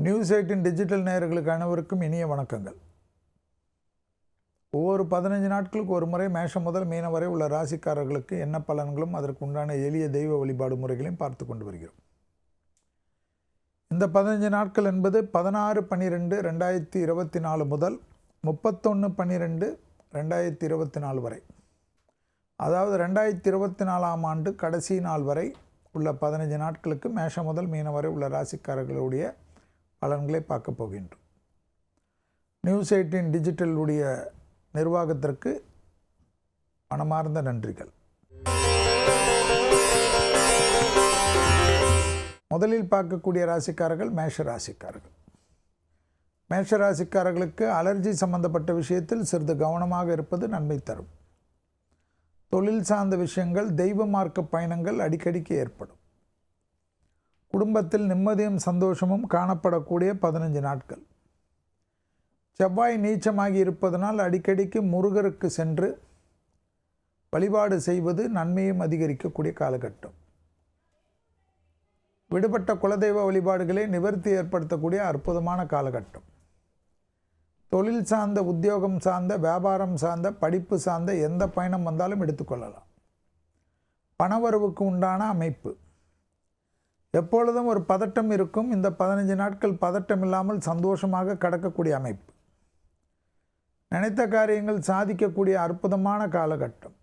News 18 digital நேயர்களுக்கு அனைவருக்கும் இனிய வணக்கங்கள். ஒவ்வொரு 15 நாட்களுக்கு ஒரு முறை மேஷம் முதல் மீனம் வரை உள்ள ராசிக்காரர்களுக்கு என்ன பலன்களும் அதற்கு உண்டான எளிய தெய்வ வழிபாடு முறைகளையும் பார்த்து கொண்டு வருகிறோம். இந்த 15 நாட்கள் என்பது 16/12/2024 முதல் 31/12/2024 வரை, அதாவது 2024ஆம் ஆண்டு கடைசி நாள் வரை உள்ள 15 நாட்களுக்கு மேஷம் முதல் மீனம் வரை உள்ள ராசிக்காரர்களுடைய பலன்களை பார்க்க போகின்றோம். நியூஸ் 18 டிஜிட்டலுடைய நிர்வாகத்திற்கு மனமார்ந்த நன்றிகள். முதலில் பார்க்கக்கூடிய ராசிக்காரர்கள் மேஷ ராசிக்காரர்கள். மேஷ ராசிக்காரர்களுக்கு அலர்ஜி சம்பந்தப்பட்ட விஷயத்தில் சிறிது கவனமாக இருப்பது நன்மை தரும். தொழில் சார்ந்த விஷயங்கள், தெய்வ மார்க்க பயணங்கள் அடிக்கடிக்கு ஏற்படும். குடும்பத்தில் நிம்மதியும் சந்தோஷமும் காணப்படக்கூடிய 15 நாட்கள். செவ்வாய் நீச்சமாகி இருப்பதனால் அடிக்கடிக்கு முருகருக்கு சென்று வழிபாடு செய்வது நன்மையும் அதிகரிக்கக்கூடிய காலகட்டம். விடுபட்ட குலதெய்வ வழிபாடுகளை நிவர்த்தி ஏற்படுத்தக்கூடிய அற்புதமான காலகட்டம். தொழில் சார்ந்த, உத்தியோகம் சார்ந்த, வியாபாரம் சார்ந்த, படிப்பு சார்ந்த எந்த பயணம் வந்தாலும் எடுத்துக்கொள்ளலாம். பணவரவுக்கு உண்டான அமைப்பு. எப்பொழுதும் ஒரு பதட்டம் இருக்கும். இந்த 15 நாட்கள் பதட்டம் இல்லாமல் சந்தோஷமாக கடக்கக்கூடிய அமைப்பு. நினைத்த காரியங்கள் சாதிக்கக்கூடிய அற்புதமான காலகட்டம்.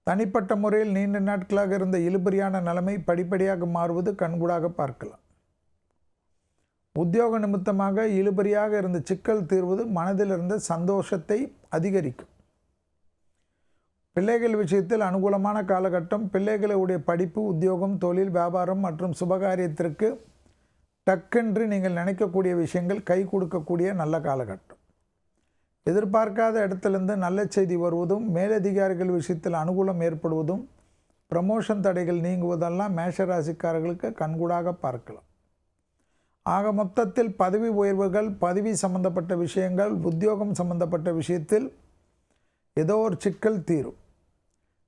தனிப்பட்ட முறையில் நீண்ட நாட்களாக இருந்த இழுபறியான நிலைமை படிப்படியாக மாறுவது கண்கூடாக பார்க்கலாம். உத்தியோக நிமித்தமாக இழுபறியாக இருந்த சிக்கல் தீர்வது மனதில் இருந்த சந்தோஷத்தை அதிகரிக்கும். பிள்ளைகள் விஷயத்தில் அனுகூலமான காலகட்டம். பிள்ளைகளுடைய படிப்பு, உத்தியோகம், தொழில், வியாபாரம் மற்றும் சுபகாரியத்திற்கு டக்கென்று நீங்கள் நினைக்கக்கூடிய விஷயங்கள் கை கொடுக்கக்கூடிய நல்ல காலகட்டம். எதிர்பார்க்காத இடத்திலிருந்து நல்ல செய்தி வருவதும், மேலதிகாரிகள் விஷயத்தில் அனுகூலம் ஏற்படுவதும், ப்ரமோஷன் தடைகள் நீங்குவதெல்லாம் மேஷராசிக்காரர்களுக்கு கண்கூடாக பார்க்கலாம். ஆக மொத்தத்தில் பதவி உயர்வுகள், பதவி சம்பந்தப்பட்ட விஷயங்கள், உத்தியோகம் சம்பந்தப்பட்ட விஷயத்தில் ஏதோ ஒரு சிக்கல் தீரும்.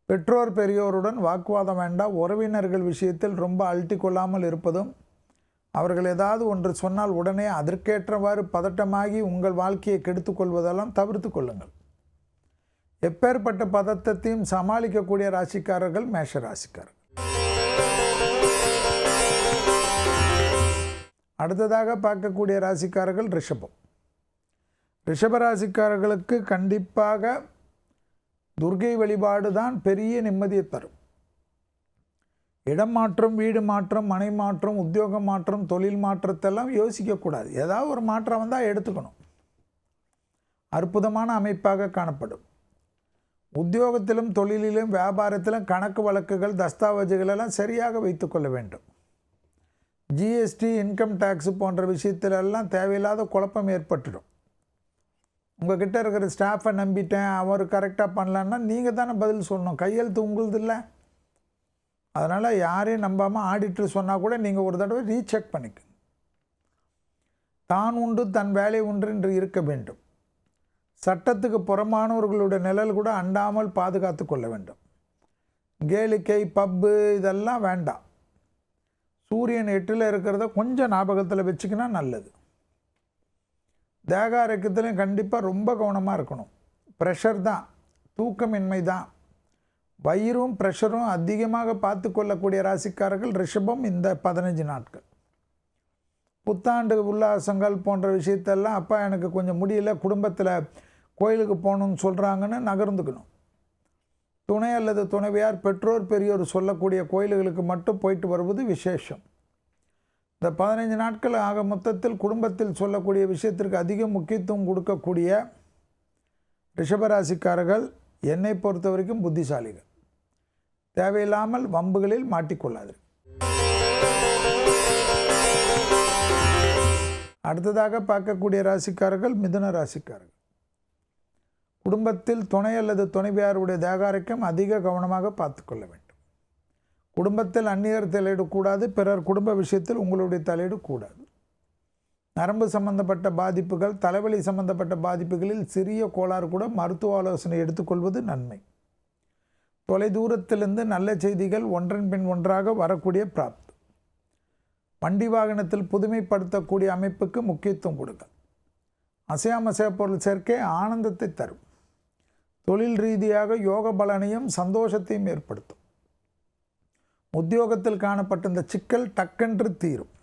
பெற்றோர் பெரியோருடன் வாக்குவாதம் வேண்டாம். உறவினர்கள் விஷயத்தில் ரொம்ப அழட்டி கொள்ளாமல் இருப்பதும், அவர்கள் ஏதாவது ஒன்று சொன்னால் உடனே அதற்கேற்றவாறு பதட்டமாகி உங்கள் வாழ்க்கையை கெடுத்து கொள்வதெல்லாம் தவிர்த்து கொள்ளுங்கள். எப்பேற்பட்ட பதட்டத்தையும் சமாளிக்கக்கூடிய ராசிக்காரர்கள் மேஷ ராசிக்காரர்கள். அடுத்ததாக பார்க்கக்கூடிய ராசிக்காரர்கள் ரிஷபம். ரிஷபராசிக்காரர்களுக்கு கண்டிப்பாக துர்க்கை வழிபாடு தான் பெரிய நிம்மதியை தரும். இடம் மாற்றம், வீடு மாற்றம், மனை மாற்றம், உத்தியோக மாற்றம், தொழில் மாற்றத்தெல்லாம் யோசிக்கக்கூடாது. ஏதாவது ஒரு மாற்றம் வந்தால் எடுத்துக்கணும். அற்புதமான அமைப்பாக காணப்படும். உத்தியோகத்திலும் தொழிலிலும் வியாபாரத்திலும் கணக்கு வழக்குகள், தஸ்தாவேஜுகள் எல்லாம் சரியாக வைத்து கொள்ள வேண்டும். ஜிஎஸ்டி, இன்கம் டேக்ஸ் போன்ற விஷயத்திலெல்லாம் தேவையில்லாத குழப்பம் ஏற்பட்டுடும். உங்கள்கிட்ட இருக்கிற ஸ்டாஃபை நம்பிட்டேன், அவர் கரெக்டாக பண்ணலான்னா நீங்கள் தானே பதில் சொல்லணும். கையெழுத்து உங்களுது இல்லை. அதனால் யாரையும் நம்பாமல் ஆடிட்டர் சொன்னால் கூட நீங்கள் ஒரு தடவை ரீசெக் பண்ணிக்க. தான் உண்டு தன் வேலை உண்டு என்று இருக்க வேண்டும். சட்டத்துக்கு புறமானவர்களுடைய நிழல் கூட அண்டாமல் பாதுகாத்து கொள்ள வேண்டும். கேளிக்கை, பப்பு இதெல்லாம் வேண்டாம். சூரியன் 8ல் இருக்கிறத கொஞ்சம் ஞாபகத்தில் வச்சுக்கினா நல்லது. தேக ஆரோக்கியத்திலையும் கண்டிப்பாக ரொம்ப கவனமாக இருக்கணும். ப்ரெஷர் தான், தூக்கமின்மை தான், வயிறும் ப்ரெஷரும் அதிகமாக பார்த்து கொள்ளக்கூடிய ராசிக்காரர்கள் ரிஷபம். இந்த 15 நாட்கள் புத்தாண்டு உல்லாசங்கள் போன்ற விஷயத்தெல்லாம், அப்பா எனக்கு கொஞ்சம் முடியல, குடும்பத்தில் கோயிலுக்கு போகணுன்னு சொல்கிறாங்கன்னு நகர்ந்துக்கணும். துணை அல்லது துணைவியார், பெற்றோர் பெரியோர் சொல்லக்கூடிய கோயில்களுக்கு மட்டும் போயிட்டு வருவது விசேஷம். இந்த 15 நாட்கள் ஆக மொத்தத்தில் குடும்பத்தில் சொல்லக்கூடிய விஷயத்திற்கு அதிக முக்கியத்துவம் கொடுக்கக்கூடிய ரிஷபராசிக்காரர்கள் என்னை பொறுத்த வரைக்கும் புத்திசாலிகள். தேவையில்லாமல் வம்புகளில் மாட்டிக்கொள்ளாது. அடுத்ததாக பார்க்கக்கூடிய ராசிக்காரர்கள் மிதுன ராசிக்காரர்கள். குடும்பத்தில் துணை அல்லது துணைவியாருடைய தேகாரிக்கம் அதிக கவனமாக பார்த்து கொள்ள வேண்டும். குடும்பத்தில் அந்நியர் தலையிடக்கூடாது. பிறர் குடும்ப விஷயத்தில் உங்களுடைய தலையிடக்கூடாது. நரம்பு சம்பந்தப்பட்ட பாதிப்புகள், தலைவலி சம்பந்தப்பட்ட பாதிப்புகளில் சிறிய கோளாறு கூட மருத்துவ ஆலோசனை எடுத்துக்கொள்வது நன்மை. தொலைதூரத்திலிருந்து நல்ல செய்திகள் ஒன்றன் பின் ஒன்றாக வரக்கூடிய பிராப்தம். வண்டி வாகனத்தில் புதுமைப்படுத்தக்கூடிய அமைப்புக்கு முக்கியத்துவம் கொடுங்க. அசையாமசைய பொருள் சேர்க்கை ஆனந்தத்தை தரும். தொழில் ரீதியாக யோக பலனையும் சந்தோஷத்தையும் ஏற்படுத்தும். உத்தியோகத்தில் காணப்பட்ட இந்த சிக்கல் டக்கென்று தீரும்.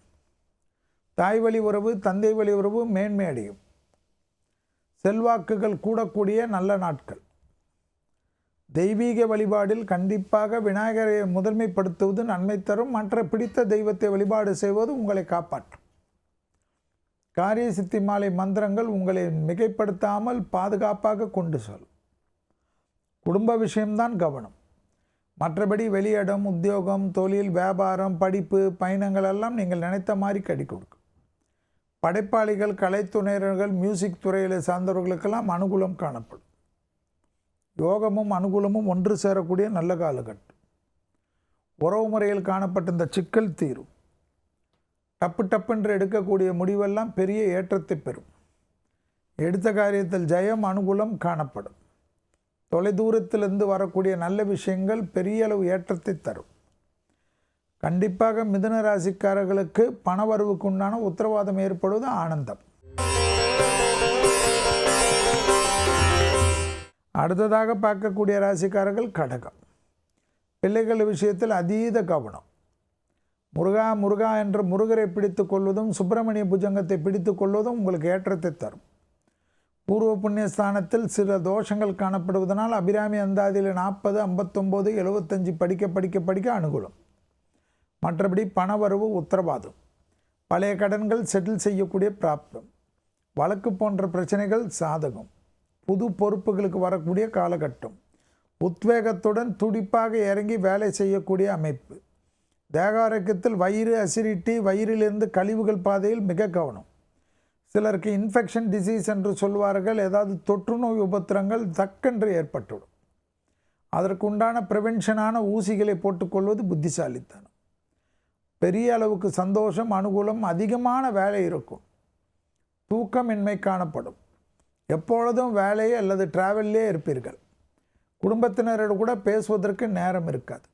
தாய் வழி உறவு, தந்தை வழி உறவு மேன்மை அடையும். செல்வாக்குகள் கூடக்கூடிய நல்ல நாட்கள். தெய்வீக வழிபாடில் கண்டிப்பாக விநாயகரை முதன்மைப்படுத்துவது நன்மை தரும். மற்ற பிடித்த தெய்வத்தை வழிபாடு செய்வது உங்களை காப்பாற்றும். காரிய சித்தி மாலை மந்திரங்கள் உங்களை மிகைப்படுத்தாமல் பாதுகாப்பாக கொண்டு செல்லும். குடும்ப விஷயம்தான் கவனம். மற்றபடி வெளியிடம், உத்தியோகம், தொழில், வியாபாரம், படிப்பு, பயணங்கள் எல்லாம் நீங்கள் நினைத்த மாதிரி கடி கொடுக்கும். படைப்பாளிகள், கலைத்துறையினர்கள், மியூசிக் துறையில் சார்ந்தவர்களுக்கெல்லாம் அனுகூலம் காணப்படும். யோகமும் அனுகூலமும் ஒன்று சேரக்கூடிய நல்ல காலகட்டம். உறவு முறையில் காணப்பட்ட இந்த சிக்கல் தீரும். டப்பு எடுக்கக்கூடிய முடிவெல்லாம் பெரிய ஏற்றத்தை பெறும். எடுத்த காரியத்தில் ஜெயம், அனுகூலம் காணப்படும். தொலைதூரத்திலிருந்து வரக்கூடிய நல்ல விஷயங்கள் பெரிய அளவு ஏற்றத்தை தரும். கண்டிப்பாக மிதுன ராசிக்காரர்களுக்கு பணவரவுக்கு உண்டான உத்தரவாதம் ஏற்படுவது ஆனந்தம். அடுத்ததாக பார்க்கக்கூடிய ராசிக்காரர்கள் கடகம். பிள்ளைகள் விஷயத்தில் அதீத கவனம். முருகா முருகா என்ற முருகரை பிடித்து கொள்வதும் சுப்பிரமணிய புஜங்கத்தை பிடித்து கொள்வதும் உங்களுக்கு ஏற்றத்தை தரும். பூர்வ புண்ணிய ஸ்தானத்தில் சில தோஷங்கள் காணப்படுவதனால் அபிராமி அந்தாதியில் 40, 59, 75 படிக்க அனுகூலம். மற்றபடி பணவரவு உத்தரவாதம். பழைய கடன்கள் செட்டில் செய்யக்கூடிய பிராப்தம். வழக்கு போன்ற பிரச்சனைகள் சாதகம். புது பொறுப்புகளுக்கு வரக்கூடிய காலகட்டம். உத்வேகத்துடன் துடிப்பாக இறங்கி வேலை செய்யக்கூடிய அமைப்பு. தேக ஆரோக்கியத்தில் வயிறு அசிடிட்டி, வயிறிலிருந்து கழிவுகள் பாதையில் மிக கவனம். சிலருக்கு இன்ஃபெக்ஷன் டிசீஸ் என்று சொல்வார்கள். ஏதாவது தொற்று நோய் உபத்திரங்கள் தக்கென்று ஏற்பட்டுவிடும். அதற்கு உண்டான ப்ரிவென்ஷனான ஊசிகளை போட்டுக்கொள்வது புத்திசாலித்தனம். பெரிய அளவுக்கு சந்தோஷம், அனுகூலம், அதிகமான வேலை இருக்கும். தூக்கமின்மை காணப்படும். எப்பொழுதும் வேலை அல்லது டிராவல்லே இருப்பீர்கள். குடும்பத்தினரோடு கூட பேசுவதற்கு நேரம் இருக்காது.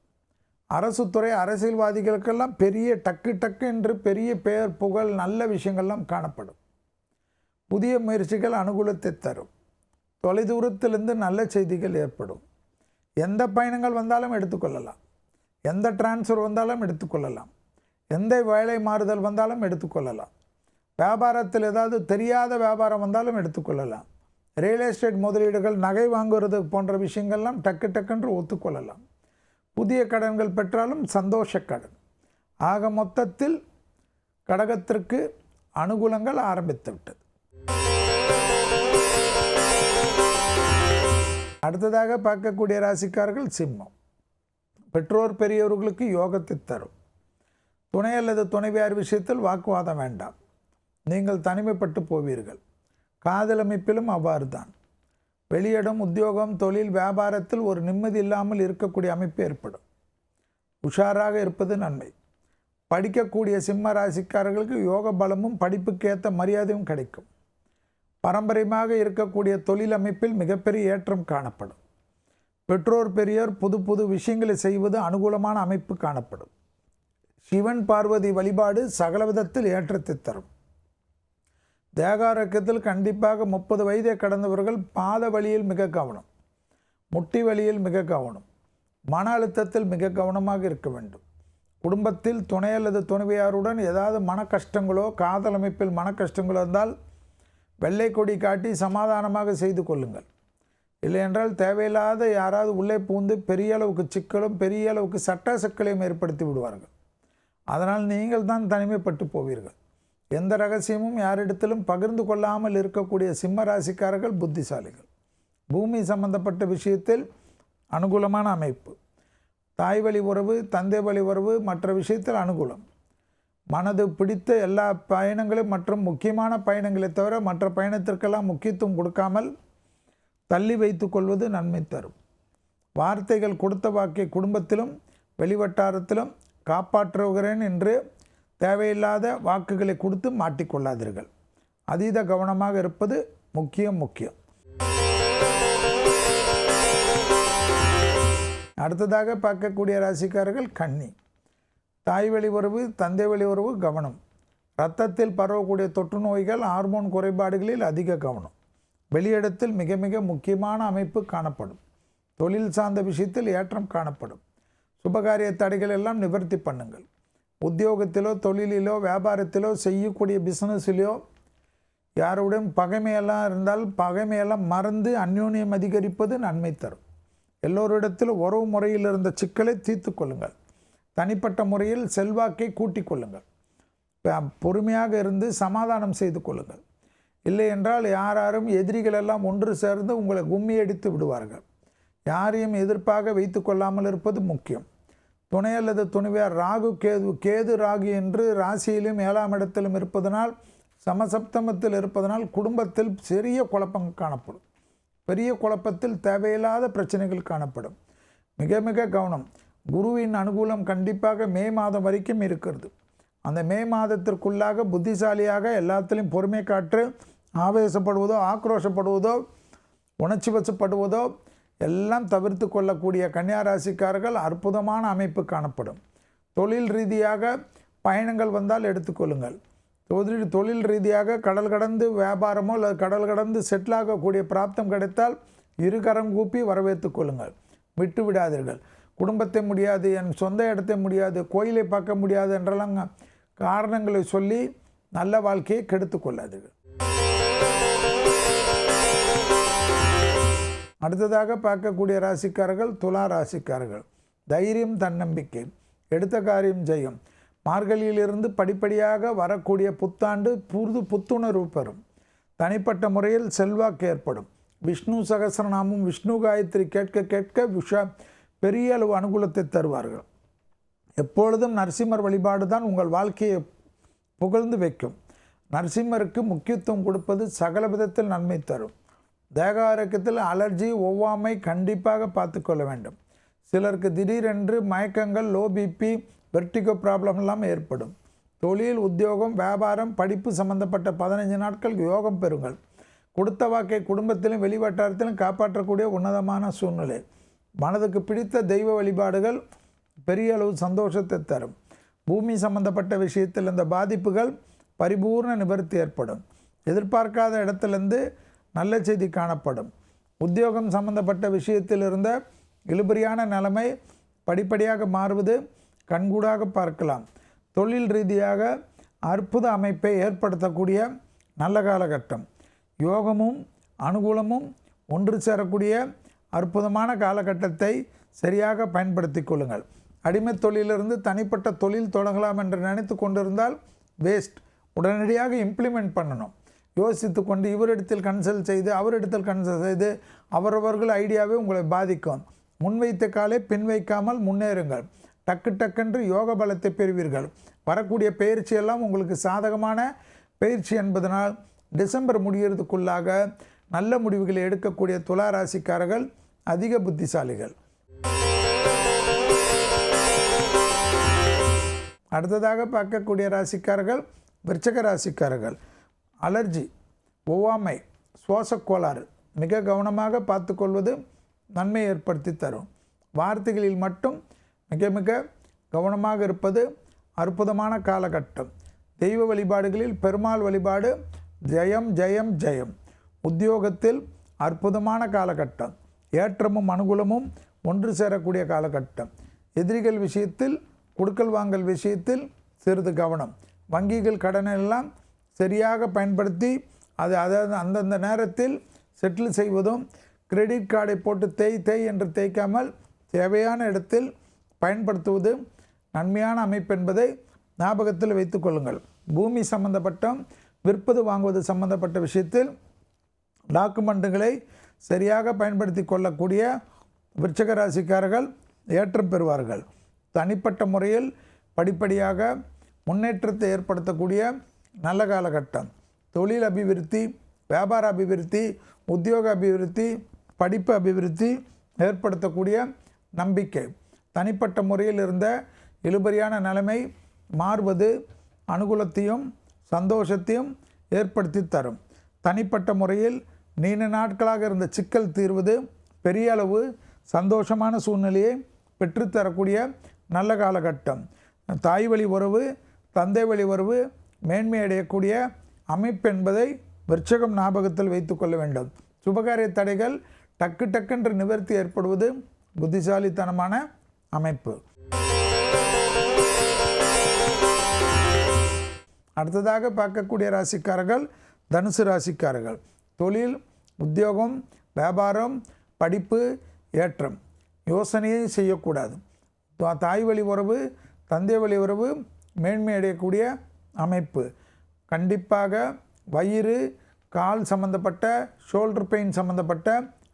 அரசு துறை, அரசியல்வாதிகளுக்கெல்லாம் பெரிய டக்கு என்று பெரிய பெயர், புகழ், நல்ல விஷயங்கள்லாம் காணப்படும். புதிய முயற்சிகள் அனுகூலத்தை தரும். தொலைதூரத்திலிருந்து நல்ல செய்திகள் ஏற்படும். எந்த பயணங்கள் வந்தாலும் எடுத்துக்கொள்ளலாம். எந்த டிரான்ஸ்ஃபர் வந்தாலும் எடுத்துக்கொள்ளலாம். எந்த வேலை மாறுதல் வந்தாலும் எடுத்துக்கொள்ளலாம். வியாபாரத்தில் ஏதாவது தெரியாத வியாபாரம் வந்தாலும் எடுத்துக்கொள்ளலாம். ரியல் எஸ்டேட் முதலீடுகள், நகை வாங்குவது போன்ற விஷயங்கள்லாம் டக்குன்று ஒத்துக்கொள்ளலாம். புதிய கடன்கள் பெற்றாலும் சந்தோஷ கடன். ஆக மொத்தத்தில் கடகத்திற்கு அனுகூலங்கள் ஆரம்பித்து விட்டது. அடுத்ததாக பார்க்கக்கூடிய ராசிக்காரர்கள் சிம்மம். பெற்றோர் பெரியவர்களுக்கு யோகத்தை தரும். துணை அல்லது துணைவியார் விஷயத்தில் வாக்குவாதம் வேண்டாம். நீங்கள் தனிமைப்பட்டு போவீர்கள். காதல் அமைப்பிலும் அவ்வாறு தான். வெளியிடம், உத்தியோகம், தொழில், வியாபாரத்தில் ஒரு நிம்மதி இல்லாமல் இருக்கக்கூடிய அமைப்பு ஏற்படும். உஷாராக இருப்பது நன்மை. படிக்கக்கூடிய சிம்ம ராசிக்காரர்களுக்கு யோக பலமும் படிப்புக்கேற்ற மரியாதையும் கிடைக்கும். பாரம்பரியமாக இருக்கக்கூடிய தொழில் அமைப்பில் மிகப்பெரிய ஏற்றம் காணப்படும். பெற்றோர் பெரியோர் புது விஷயங்களை செய்வது அனுகூலமான அமைப்பு காணப்படும். சிவன் பார்வதி வழிபாடு சகலவிதத்தில் ஏற்றத்தை தரும். தேகாரோக்கியத்தில் கண்டிப்பாக 30 வயதை கடந்தவர்கள் பாத வலியில் மிக கவனம். முட்டி வலியில் மிக கவனம். மன அழுத்தத்தில் மிக கவனமாக இருக்க வேண்டும். குடும்பத்தில் துணை அல்லது துணைவியாருடன் ஏதாவது மன கஷ்டங்களோ, காதல் அமைப்பில் மன கஷ்டங்களோ இருந்தால் வெள்ளை கொடி காட்டி சமாதானமாக செய்து கொள்ளுங்கள். இல்லையென்றால் தேவையில்லாத யாராவது உள்ளே பூந்து பெரிய அளவுக்கு சிக்கலும் பெரிய அளவுக்கு சட்ட சிக்கலையும் ஏற்படுத்தி விடுவார்கள். அதனால் நீங்கள் தான் தனிமைப்பட்டு போவீர்கள். எந்த ரகசியமும் யாரிடத்திலும் பகிர்ந்து கொள்ளாமல் இருக்கக்கூடிய சிம்ம ராசிக்காரர்கள் புத்திசாலிகள். பூமி சம்பந்தப்பட்ட விஷயத்தில் அனுகூலமான அமைப்பு. தாய் வழி உறவு, தந்தை வழி உறவு, மற்ற விஷயத்தில் அனுகூலம். மனது பிடித்த எல்லா பயணங்களும் மற்றும் முக்கியமான பயணங்களை தவிர மற்ற பயணத்திற்கெல்லாம் முக்கியத்துவம் கொடுக்காமல் தள்ளி வைத்து கொள்வது நன்மை தரும். வார்த்தைகள் கொடுத்த வாக்கை குடும்பத்திலும் வெளிவட்டாரத்திலும் காப்பாற்றுகிறேன் என்று தேவையில்லாத வாக்குகளை கொடுத்து மாட்டிக்கொள்ளாதீர்கள். அதீத கவனமாக இருப்பது முக்கியம். அடுத்ததாக பார்க்கக்கூடிய ராசிக்காரர்கள் கன்னி. தாய் வழி உறவு, தந்தை வழி உறவு கவனம். இரத்தத்தில் பரவக்கூடிய தொற்று நோய்கள், ஹார்மோன் குறைபாடுகளில் அதிக கவனம். வெளியிடத்தில் மிக மிக முக்கியமான அமைப்பு காணப்படும். தொழில் சார்ந்த விஷயத்தில் ஏற்றம் காணப்படும். சுபகாரிய தடைகள் எல்லாம் நிவர்த்தி பண்ணுங்கள். உத்தியோகத்திலோ, தொழிலிலோ, வியாபாரத்திலோ, செய்யக்கூடிய பிஸ்னஸிலோ யாருடன் பகைமையெல்லாம் இருந்தால் பகைமையெல்லாம் மறந்து அந்யோன்யம் அதிகரிப்பது நன்மை தரும். எல்லோரிடத்திலும் உறவு முறையில் இருந்த சிக்கலை தீர்த்து கொள்ளுங்கள். தனிப்பட்ட முறையில் செல்வாக்கை கூட்டிக் கொள்ளுங்கள். பொறுமையாக இருந்து சமாதானம் செய்து கொள்ளுங்கள். இல்லை என்றால் யாரும் எதிரிகள் எல்லாம் ஒன்று சேர்ந்து உங்களை கும்மி அடித்து விடுவார்கள். யாரையும் எதிர்ப்பாக வைத்து கொள்ளாமல் இருப்பது முக்கியம். துணை அல்லது துணைவியார் ராகு கேது ராகு என்று ராசியிலும் 7ஆம் இடத்திலும் இருப்பதனால், சமசப்தமத்தில் இருப்பதனால் குடும்பத்தில் சிறிய குழப்பங்கள் காணப்படும். பெரிய குழப்பத்தில் தேவையில்லாத பிரச்சனைகள் காணப்படும். மிக மிக கவனம். குருவின் அனுகூலம் கண்டிப்பாக மே மாதம் வரைக்கும் இருக்கிறது. அந்த மே மாதத்திற்குள்ளாக புத்திசாலியாக எல்லாத்திலையும் பொறுமை காற்று ஆவேசப்படுவதோ, ஆக்ரோஷப்படுவதோ, உணர்ச்சி வசப்படுவதோ எல்லாம் தவிர்த்து கொள்ளக்கூடிய கன்னியா ராசிக்காரர்கள் அற்புதமான அமைப்பு காணப்படும். தொழில் ரீதியாக பயணங்கள் வந்தால் எடுத்துக்கொள்ளுங்கள். தொழில் ரீதியாக கடல் கடந்து வியாபாரமோ அல்லது கடல் கடந்து செட்டில் ஆகக்கூடிய பிராப்தம் கிடைத்தால் இருகரம் கூப்பி வரவேற்று கொள்ளுங்கள். விட்டு விடாதீர்கள். குடும்பத்தை முடியாது, என் சொந்த இடத்தை முடியாது, கோயிலை பார்க்க முடியாது என்றெல்லாம் காரணங்களை சொல்லி நல்ல வாழ்க்கையை கெடுத்து கொள்ளாதீர்கள். அடுத்ததாக பார்க்கக்கூடிய ராசிக்காரர்கள் துலா ராசிக்காரர்கள். தைரியம், தன்னம்பிக்கை, எடுத்த காரியம் ஜெயம். மார்கழியிலிருந்து படிப்படியாக வரக்கூடிய புத்தாண்டு புத்துணர்வு பெறும். தனிப்பட்ட முறையில் செல்வாக்கு ஏற்படும். விஷ்ணு சகஸ்ரநாமம், விஷ்ணு காயத்ரி கேட்க கேட்க பெரிய அளவு அனுகூலத்தை தருவார்கள். எப்பொழுதும் நரசிம்மர் வழிபாடு தான் உங்கள் வாழ்க்கையை புகழ்ந்து வைக்கும். நரசிம்மருக்கு முக்கியத்துவம் கொடுப்பது சகல விதத்தில் நன்மை தரும். தேக ஆரோக்கியத்தில் அலர்ஜி, ஒவ்வாமை கண்டிப்பாக பார்த்து கொள்ள வேண்டும். சிலருக்கு திடீரென்று மயக்கங்கள், லோ பிபி, வெர்டிகோ ப்ராப்ளம் எல்லாம் ஏற்படும். தொழில், உத்தியோகம், வியாபாரம், படிப்பு சம்பந்தப்பட்ட 15 நாட்கள் யோகம் பெறுங்கள். கொடுத்த வாக்கை குடும்பத்திலும் வெளிவட்டாரத்திலும் காப்பாற்றக்கூடிய உன்னதமான சூழ்நிலை. மனதுக்கு பிடித்த தெய்வ வழிபாடுகள் பெரிய அளவு சந்தோஷத்தை தரும். பூமி சம்பந்தப்பட்ட விஷயத்தில் இந்த பாதிப்புகள் பரிபூர்ண நிவர்த்தி ஏற்படும். எதிர்பார்க்காத இடத்திலிருந்து நல்ல செய்தி காணப்படும். உத்தியோகம் சம்பந்தப்பட்ட விஷயத்தில் இருந்த இழுபறியான நிலைமை படிப்படியாக மாறுவது கண்கூடாக பார்க்கலாம். தொழில் ரீதியாக அற்புத அமைப்பை ஏற்படுத்தக்கூடிய நல்ல காலகட்டம். யோகமும் அனுகூலமும் ஒன்று சேரக்கூடிய அற்புதமான காலகட்டத்தை சரியாக பயன்படுத்தி கொள்ளுங்கள். அடிமை தொழிலிருந்து தனிப்பட்ட தொழில் தொடங்கலாம் என்று நினைத்து கொண்டிருந்தால் வேஸ்ட். உடனடியாக இம்ப்ளிமெண்ட் பண்ணணும். யோசித்து கொண்டு இவரிடத்தில் கன்சல்ட் செய்து அவரிடத்தில் கன்சல்ட் செய்து அவரவர்கள் ஐடியாவே உங்களை பாதிக்கும். முன்வைத்த காலை பின் வைக்காமல் முன்னேறுங்கள். டக்குன்று யோக பலத்தை பெறுவீர்கள். வரக்கூடிய பயிற்சியெல்லாம் உங்களுக்கு சாதகமான பயிற்சி என்பதனால் டிசம்பர் முடிகிறதுக்குள்ளாக நல்ல முடிவுகளை எடுக்கக்கூடிய துலா ராசிக்காரர்கள் அதிக புத்திசாலிகள். அடுத்ததாக பார்க்கக்கூடிய ராசிக்காரர்கள் விருச்சிக ராசிக்காரர்கள். அலர்ஜி, ஒவ்வாமை, சுவாச கோளாறு மிக கவனமாக பார்த்து கொள்வது நன்மை ஏற்படுத்தி தரும். வார்த்தைகளில் மட்டும் மிக மிக கவனமாக இருப்பது அற்புதமான காலகட்டம். தெய்வ வழிபாடுகளில் பெருமாள் வழிபாடு ஜெயம் ஜெயம் ஜெயம். உத்தியோகத்தில் அற்புதமான காலகட்டம். ஏற்றமும் அனுகூலமும் ஒன்று சேரக்கூடிய காலகட்டம். எதிரிகள் விஷயத்தில், கொடுக்கல் வாங்கல் விஷயத்தில் சிறிது கவனம். வங்கிகள் கடனெல்லாம் சரியாக பயன்படுத்தி அதாவது அந்தந்த நேரத்தில் செட்டில் செய்வதும், கிரெடிட் கார்டை போட்டு தேய் என்று தேய்க்காமல் தேவையான இடத்தில் பயன்படுத்துவது நன்மையான அமைப்பு என்பதை ஞாபகத்தில் வைத்து கொள்ளுங்கள். பூமி சம்பந்தப்பட்ட விற்பது வாங்குவது சம்பந்தப்பட்ட விஷயத்தில் டாக்குமெண்ட்டுகளை சரியாக பயன்படுத்தி கொள்ளக்கூடிய விருச்சிக ராசிக்காரர்கள் ஏற்றம் பெறுவார்கள். தனிப்பட்ட முறையில் படிப்படியாக முன்னேற்றத்தை ஏற்படுத்தக்கூடிய நல்ல காலகட்டம். தொழில் அபிவிருத்தி, வியாபார அபிவிருத்தி, உத்தியோக அபிவிருத்தி, படிப்பு அபிவிருத்தி ஏற்படுத்தக்கூடிய நம்பிக்கை. தனிப்பட்ட முறையில் இருந்த இழுபறியான நிலைமை மாறுவது அனுகூலத்தையும் சந்தோஷத்தையும் ஏற்படுத்தி தரும். தனிப்பட்ட முறையில் நீண்ட நாட்களாக இருந்த சிக்கல் தீர்வது பெரிய அளவு சந்தோஷமான சூழ்நிலையை பெற்றுத்தரக்கூடிய நல்ல காலகட்டம். தாய் வழி உறவு, தந்தை வழி உறவு மேன்மை அடையக்கூடிய அமைப்பு என்பதை விருச்சகம் ஞாபகத்தில் வைத்து கொள்ள வேண்டும். சுபகாரிய தடைகள் டக்கு டக்குன்று நிவர்த்தி ஏற்படுவது புத்திசாலித்தனமான அமைப்பு. அடுத்ததாக பார்க்கக்கூடிய ராசிக்காரர்கள் தனுசு ராசிக்காரர்கள். தொழில், உத்தியோகம், வியாபாரம், படிப்பு ஏற்றம். யோசனையை செய்யக்கூடாது. தாய் வழி உறவு, தந்தை வழி உறவு மேன்மை அடையக்கூடிய அமைப்பு. கண்டிப்பாக வயிறு, கால் சம்பந்தப்பட்ட, ஷோல்டர் பெயின் சம்பந்தப்பட்ட,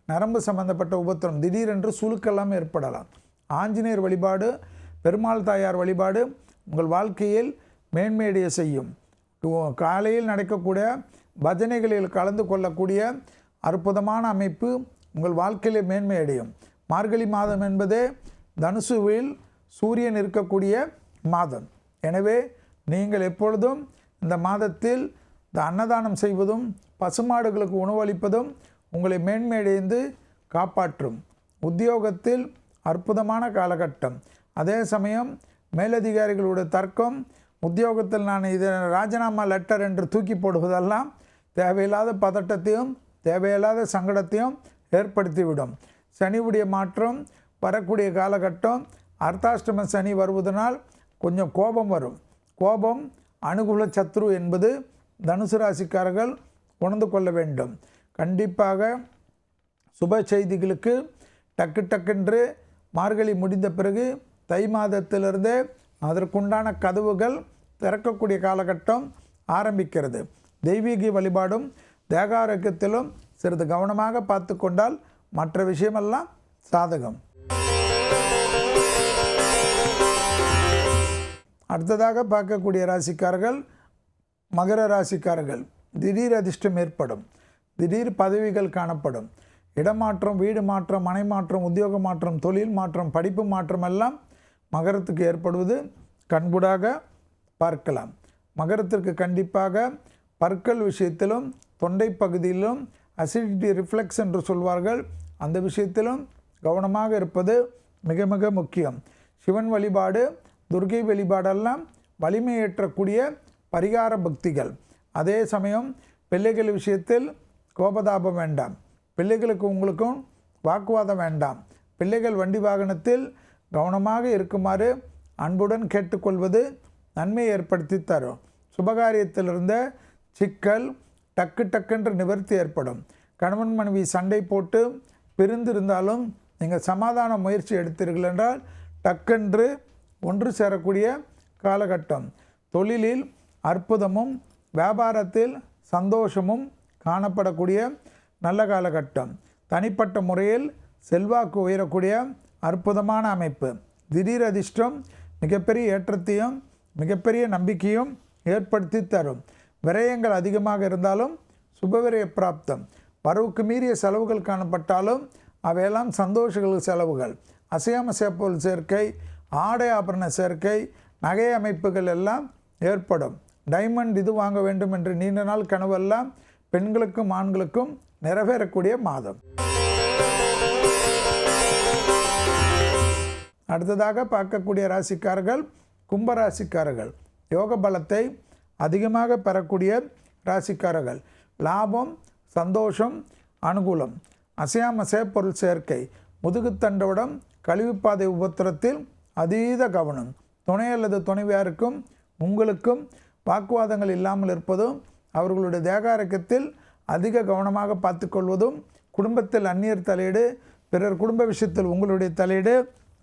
நரம்பு சம்பந்தப்பட்ட உபத்திரம், திடீரென்று சுளுக்கெல்லாம் ஏற்படலாம். ஆஞ்சநேயர் வழிபாடு, பெருமாள் தாயார் வழிபாடு உங்கள் வாழ்க்கையில் மேன்மையடைய செய்யும். காலையில் நடக்கக்கூடிய பஜனைகளில் கலந்து கொள்ளக்கூடிய அற்புதமான அமைப்பு உங்கள் வாழ்க்கையில் மேன்மை அடையும். மார்கழி மாதம் என்பதே தனுசுவில் சூரியன் இருக்கக்கூடிய மாதம். எனவே நீங்கள் எப்பொழுதும் இந்த மாதத்தில் இந்த அன்னதானம் செய்வதும் பசுமாடுகளுக்கு உணவளிப்பதும் உங்களை மேன்மையடைந்து காப்பாற்றும். உத்தியோகத்தில் அற்புதமான காலகட்டம். அதே சமயம் மேலதிகாரிகளுடைய தர்க்கம், உத்தியோகத்தில் நான் இதை ராஜினாமா லெட்டர் என்று தூக்கி போடுவதெல்லாம் தேவையில்லாத பதட்டத்தையும் தேவையில்லாத சங்கடத்தையும் ஏற்படுத்திவிடும். சனியுடைய மாற்றம் வரக்கூடிய காலகட்டம். அர்த்தாஷ்டம சனி வருவதனால் கொஞ்சம் கோபம் வரும். கோபம் அனுகூல சத்ரு என்பது தனுசு ராசிக்காரர்கள் உணர்ந்து கொள்ள வேண்டும். கண்டிப்பாக சுப செய்திகளுக்கு டக்கு டக்கென்று மார்கழி முடிந்த பிறகு தை மாதத்திலிருந்தே அதற்குண்டான கதவுகள் திறக்கக்கூடிய காலகட்டம் ஆரம்பிக்கிறது. தெய்வீக வழிபாடும் தேக ஆரோக்கியத்திலும் சிறிது கவனமாக பார்த்து கொண்டால் மற்ற விஷயமெல்லாம் சாதகம். அடுத்ததாக பார்க்கக்கூடிய ராசிக்காரர்கள் மகர ராசிக்காரர்கள். திடீர் அதிர்ஷ்டம் ஏற்படும். திடீர் பதவிகள் காணப்படும். இடமாற்றம், வீடு மாற்றம், மனை மாற்றம், உத்தியோக மாற்றம், தொழில் மாற்றம், படிப்பு மாற்றம் எல்லாம் மகரத்துக்கு ஏற்படுவது கண்கூடாக பார்க்கலாம். மகரத்திற்கு கண்டிப்பாக பற்கள் விஷயத்திலும் தொண்டை பகுதியிலும் அசிடிட்டி ரிஃப்ளெக்ஸ் என்று சொல்வார்கள், அந்த விஷயத்திலும் கவனமாக இருப்பது மிக மிக முக்கியம். சிவன் வழிபாடு, துர்கை வழிபாடெல்லாம் வலிமையேற்றக்கூடிய பரிகார பக்திகள். அதே சமயம் பிள்ளைகள் விஷயத்தில் கோபதாபம் வேண்டாம். பிள்ளைகளுக்கு உங்களுக்கும் வாக்குவாதம் வேண்டாம். பிள்ளைகள் வண்டி வாகனத்தில் கவனமாக இருக்குமாறு அன்புடன் கேட்டுக்கொள்வது நன்மை ஏற்படுத்தி தரும். சுபகாரியத்திலிருந்த சிக்கல் டக்கு டக்குன்று நிவர்த்தி ஏற்படும். கணவன் மனைவி சண்டை போட்டு பிரிந்திருந்தாலும் நீங்கள் சமாதான முயற்சி எடுத்தீர்கள் என்றால் டக்கென்று ஒன்று சேரக்கூடிய காலகட்டம். தொழிலில் அற்புதமும் வியாபாரத்தில் சந்தோஷமும் காணப்படக்கூடிய நல்ல காலகட்டம். தனிப்பட்ட முறையில் செல்வாக்கு உயரக்கூடிய அற்புதமான அமைப்பு. திடீர் அதிர்ஷ்டம் மிகப்பெரிய ஏற்றத்தையும் மிகப்பெரிய நம்பிக்கையும் ஏற்படுத்தி தரும். விரயங்கள் அதிகமாக இருந்தாலும் சுபவிரய பிராப்தம். வரவுக்கு மீறிய செலவுகள் காணப்பட்டாலும் அவையெல்லாம் சந்தோஷங்கள் செலவுகள். அசையாம சேப்பொருள் சேர்க்கை, ஆடை ஆபரண சேர்க்கை, நகை அமைப்புகள் எல்லாம் ஏற்படும். டைமண்ட் இது வாங்க வேண்டும் என்று நீண்ட நாள் கனவெல்லாம் பெண்களுக்கும் ஆண்களுக்கும் நிறைவேறக்கூடிய மாதம். அடுத்ததாக பார்க்கக்கூடிய ராசிக்காரர்கள் கும்பராசிக்காரர்கள். யோக பலத்தை அதிகமாக பெறக்கூடிய ராசிக்காரர்கள். லாபம், சந்தோஷம், அனுகூலம். அசையாமசே பொருள் சேர்க்கை. முதுகுத்தண்டவிடம், கழிவுப்பாதை உபத்திரத்தில் அதீத கவனம். துணை அல்லது துணைவியாருக்கும் உங்களுக்கும் வாக்குவாதங்கள் இல்லாமல் இருப்பதும், அவர்களுடைய தேகாரக்கத்தில் அதிக கவனமாக பார்த்து கொள்வதும், குடும்பத்தில் அந்நியர் தலையீடு, பிறர் குடும்ப விஷயத்தில் உங்களுடைய தலையீடு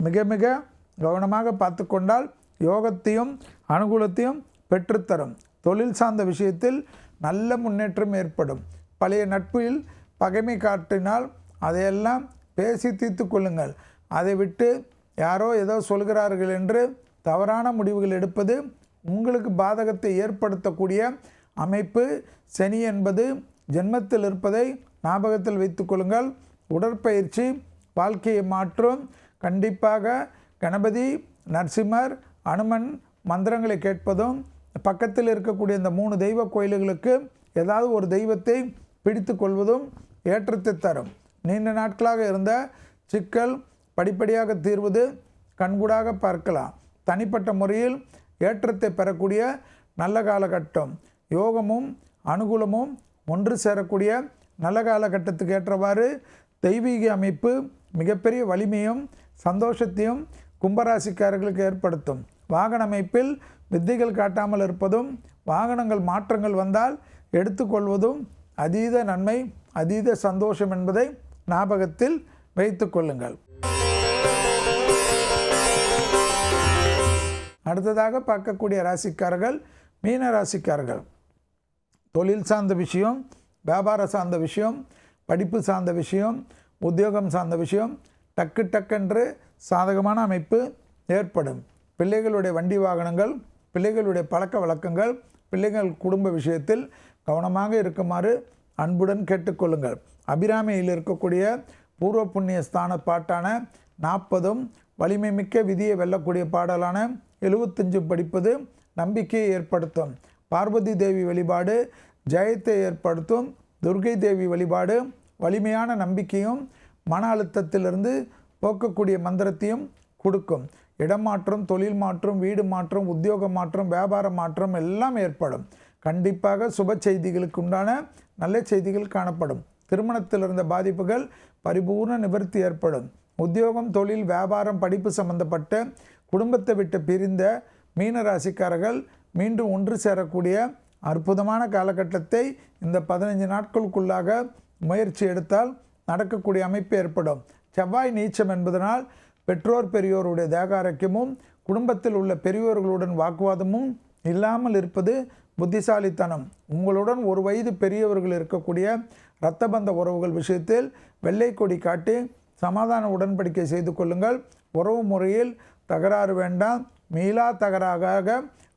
மிக மிக கவனமாக பார்த்து கொண்டால் யோகத்தையும் அனுகூலத்தையும் பெற்றுத்தரும். தொழில் சார்ந்த விஷயத்தில் நல்ல முன்னேற்றம் ஏற்படும். பழைய நட்பில் பகைமை காட்டினால் அதையெல்லாம் பேசி தீர்த்து கொள்ளுங்கள். அதை விட்டு யாரோ ஏதோ சொல்கிறார்கள் என்று தவறான முடிவுகள் எடுப்பது உங்களுக்கு பாதகத்தை ஏற்படுத்தக்கூடிய அமைப்பு. சனி என்பது ஜென்மத்தில் இருப்பதை ஞாபகத்தில் வைத்து கொள்ளுங்கள். உடற்பயிற்சி வாழ்க்கையை மாற்றும். கண்டிப்பாக கணபதி, நரசிம்மர், அனுமன் மந்திரங்களை கேட்பதும், பக்கத்தில் இருக்கக்கூடிய இந்த 3 தெய்வ கோயில்களுக்கு ஏதாவது ஒரு தெய்வத்தை பிடித்து கொள்வதும் ஏற்றத்தை தரும். நீண்ட நாட்களாக இருந்த சிக்கல் படிப்படியாக தீர்வது கண்கூடாக பார்க்கலாம். தனிப்பட்ட முறையில் ஏற்றத்தை பெறக்கூடிய நல்ல காலகட்டம். யோகமும் அனுகூலமும் ஒன்று சேரக்கூடிய நல்ல காலகட்டத்துக்கு ஏற்றவாறு தெய்வீக அமைப்பு மிகப்பெரிய வலிமையும் சந்தோஷத்தையும் கும்பராசிக்காரர்களுக்கு ஏற்படுத்தும். வாகன அமைப்பில் வித்தைகள் காட்டாமல் இருப்பதும் வாகனங்கள் மாற்றங்கள் வந்தால் எடுத்துக்கொள்வதும் அதீத நன்மை அதீத சந்தோஷம் என்பதை ஞாபகத்தில் வைத்து கொள்ளுங்கள். அடுத்ததாக பார்க்கக்கூடிய ராசிக்காரர்கள் மீன ராசிக்காரர்கள். தொழில் சார்ந்த விஷயம், வியாபார சார்ந்த விஷயம், படிப்பு சார்ந்த விஷயம், உத்தியோகம் சார்ந்த விஷயம் டக்கு டக்கென்று சாதகமான அமைப்பு ஏற்படும். பிள்ளைகளுடைய வண்டி வாகனங்கள், பிள்ளைகளுடைய பழக்க வழக்கங்கள், பிள்ளைகள் குடும்ப விஷயத்தில் கவனமாக இருக்குமாறு அன்புடன் கேட்டுக்கொள்ளுங்கள். அபிராமியில் இருக்கக்கூடிய பூர்வ புண்ணிய ஸ்தான பாட்டான 40 வலிமை மிக்க விதியை வெல்லக்கூடிய பாடலான 75 படிப்பது நம்பிக்கையை ஏற்படுத்தும். பார்வதி தேவி வழிபாடு ஜெயத்தை ஏற்படுத்தும். துர்கை தேவி வழிபாடு வலிமையான நம்பிக்கையும் மன அழுத்தத்திலிருந்து போக்கக்கூடிய மந்திரத்தையும் கொடுக்கும். இடம் மாற்றம், தொழில் மாற்றம், வீடு மாற்றம், உத்தியோக மாற்றம், வியாபார மாற்றம் எல்லாம் ஏற்படும். கண்டிப்பாக சுப செய்திகளுக்கு உண்டான நல்ல செய்திகள் காணப்படும். திருமணத்தில் இருந்த பாதிப்புகள் பரிபூர்ண நிவர்த்தி ஏற்படும். உத்தியோகம், தொழில், வியாபாரம், படிப்பு சம்பந்தப்பட்ட குடும்பத்தை விட்டு பிரிந்த மீன ராசிக்காரர்கள் மீண்டும் ஒன்று சேரக்கூடிய அற்புதமான காலகட்டத்தை இந்த 15 நாட்களுக்குள்ளாக முயற்சி எடுத்தால் நடக்கக்கூடிய அமைப்பு ஏற்படும். செவ்வாய் நீச்சம் என்பதனால் பெற்றோர் பெரியோருடைய தேகாரோக்கியமும் குடும்பத்தில் உள்ள பெரியோர்களுடன் வாக்குவாதமும் இல்லாமல் இருப்பது புத்திசாலித்தனம். உங்களுடன் ஒரு வயது பெரியவர்கள் இருக்கக்கூடிய இரத்தபந்த உறவுகள் விஷயத்தில் வெள்ளை கொடி காட்டி சமாதான உடன்படிக்கை செய்து கொள்ளுங்கள். உறவு முறையில் தகராறு வேண்டாம், மீளா தகராறாக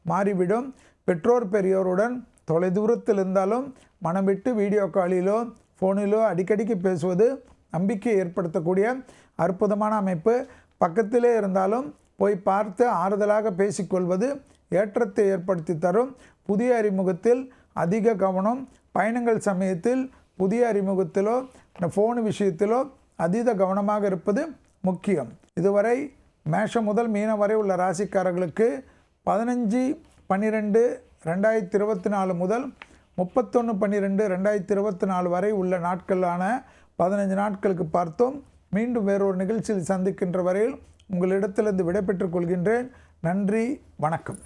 மாறிவிடும். பெற்றோர் பெரியோருடன் தொலைதூரத்தில் இருந்தாலும் மனம் விட்டு வீடியோ காலிலோ ஃபோனிலோ அடிக்கடிக்கு பேசுவது நம்பிக்கை ஏற்படுத்தக்கூடிய அற்புதமான அமைப்பு. பக்கத்திலே இருந்தாலும் போய் பார்த்து ஆறுதலாக பேசிக்கொள்வது ஏற்றத்தை ஏற்படுத்தி தரும். புதிய அறிமுகத்தில் அதிக கவனம், பயணங்கள் சமயத்தில் புதிய அறிமுகத்திலோ ஃபோன் விஷயத்திலோ அதீத கவனமாக இருப்பது முக்கியம். இதுவரை மேஷம் முதல் மீனம் வரை உள்ள ராசிக்காரர்களுக்கு 15/12/2024 முதல் 31/12/2024 வரை உள்ள நாட்களான 15 நாட்களுக்கு பார்த்தோம். மீண்டும் வேறொரு நிகழ்ச்சியில் சந்திக்கின்ற வரையில் உங்களிடத்திலிருந்து விடைபெற்றுக் கொள்கின்றேன். நன்றி, வணக்கம்.